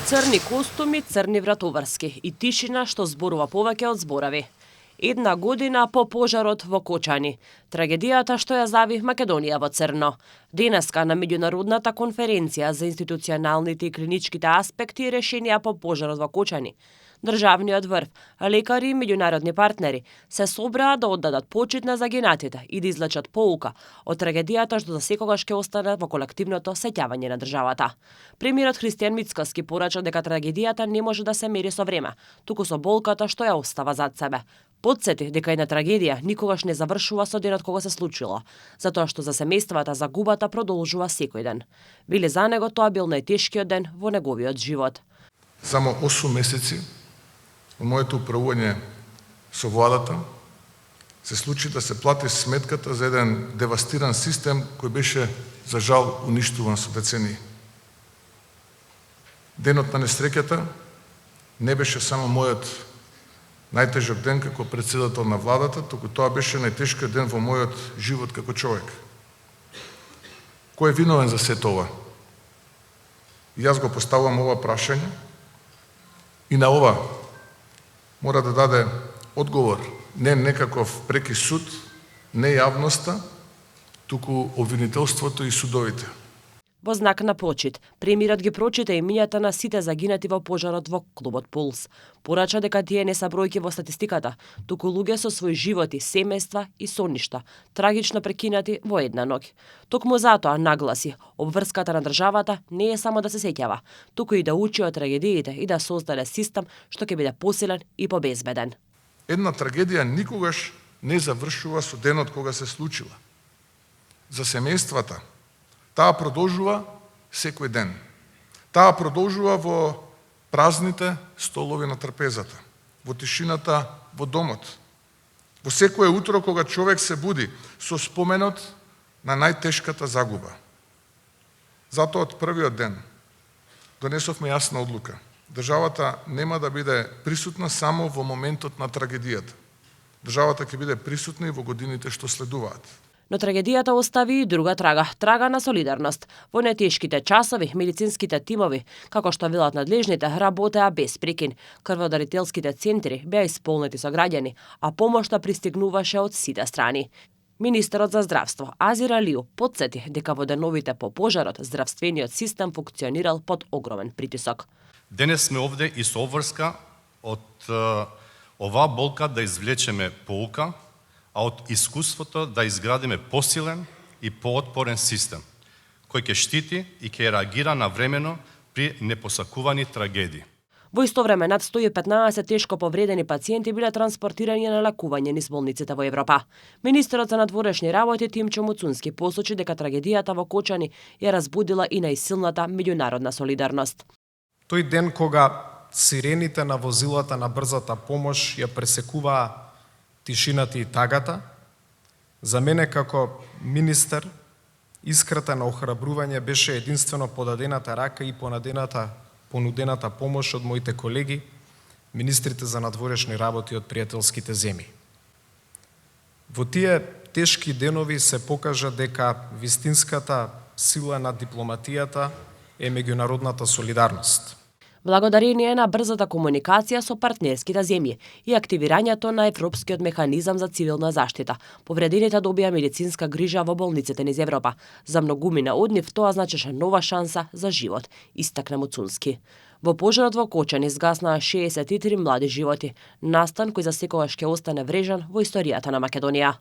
Црни костуми, црни вратоврски и тишина што зборува повеќе од зборови. Една година по пожарот во Кочани. Трагедијата што ја зави Македонија во црно. Денеска на меѓународната конференција за институционалните и клиничките аспекти и решенија по пожарот во Кочани. Државниот врв, лекари и меѓународни партнери се собраа да оддадат почит на загинатите и да извлечат поука од трагедијата што за секогаш ќе остане во колективното сеќавање на државата. Премиерот Христијан Мицкоски порача дека трагедијата не може да се мери со време, туку со болката што ја остава зад себе. Потсети дека една трагедија никогаш не завршува со денот кога се случила, затоа што за семејствата загубата продолжува секој ден. Вели за него тоа бил најтешкиот ден во неговиот живот. Само 8 месеци во моето управување со владата се случи да се плати сметката за еден девастиран систем кој беше за жал уништуван со децении. Денот на несреќата не беше само мојот најтежок ден како председател на владата, туку тоа беше најтешкиот ден во мојот живот како човек. Кој е виновен за сето ова? Јас го поставувам ова прашање и на ова мора да даде одговор не некаков преки суд, не јавноста, туку обвинителството и судовите. Во знак на почит, премиерот ги прочита имињата на сите загинати во пожарот во клубот Пулс. Порача дека тие не се бројки во статистиката, туку луѓе со своји животи, семејства и соништа, трагично прекинати во една ноќ. Токму затоа нагласи, обврската на државата не е само да се сеќава, туку и да учи од трагедиите и да создаде систем што ќе биде посилен и побезбеден. Една трагедија никогаш не завршува со денот кога се случила. За семејствата таа продолжува секој ден. Таа продолжува во празните столови на трпезата, во тишината во домот, во секое утро кога човек се буди со споменот на најтешката загуба. Затоа од првиот ден донесовме јасна одлука. Државата нема да биде присутна само во моментот на трагедијата. Државата ќе биде присутна и во годините што следуваат. Но трагедијата остави и друга трага на солидарност. Во најтешките часови, медицинските тимови, како што велат надлежните, работеа без прекин. Крводарителските центри беа исполнети со граѓани, а помошта пристигнуваше од сите страни. Министерот за здравство Азир Алиу потсети дека во деновите по пожарот здравствениот систем функционирал под огромен притисок. Денес сме овде и со обврска од оваа болка да извлечеме поука, а од искуството да изградиме посилен и поотпорен систем, кој ќе штити и ќе реагира навремено при непосакувани трагедии. Во исто време, над 115 тешко повредени пациенти биле транспортирани на лекување низ болниците во Европа. Министерот за надворешни работи Тимчо Муцунски посочи дека трагедијата во Кочани ја разбудила и најсилната меѓународна солидарност. Тој ден кога сирените на возилата на брзата помош ја пресекуваа тишината и тагата, за мене како министер искрата на охрабрување беше единствено подадената рака и понудената помош од моите колеги, министрите за надворешни работи од пријателските земји. Во тие тешки денови се покажа дека вистинската сила на дипломатијата е меѓународната солидарност. Благодарение на брзата комуникација со партнерските земји и активирањето на Европскиот механизам за цивилна заштита, повредените добија медицинска грижа во болниците низ Европа. За многумина од нив тоа значеше нова шанса за живот, истакна Муцунски. Во пожарот во Кочани згаснаа 63 млади животи, настан кој за секогаш ќе остане врежан во историјата на Македонија.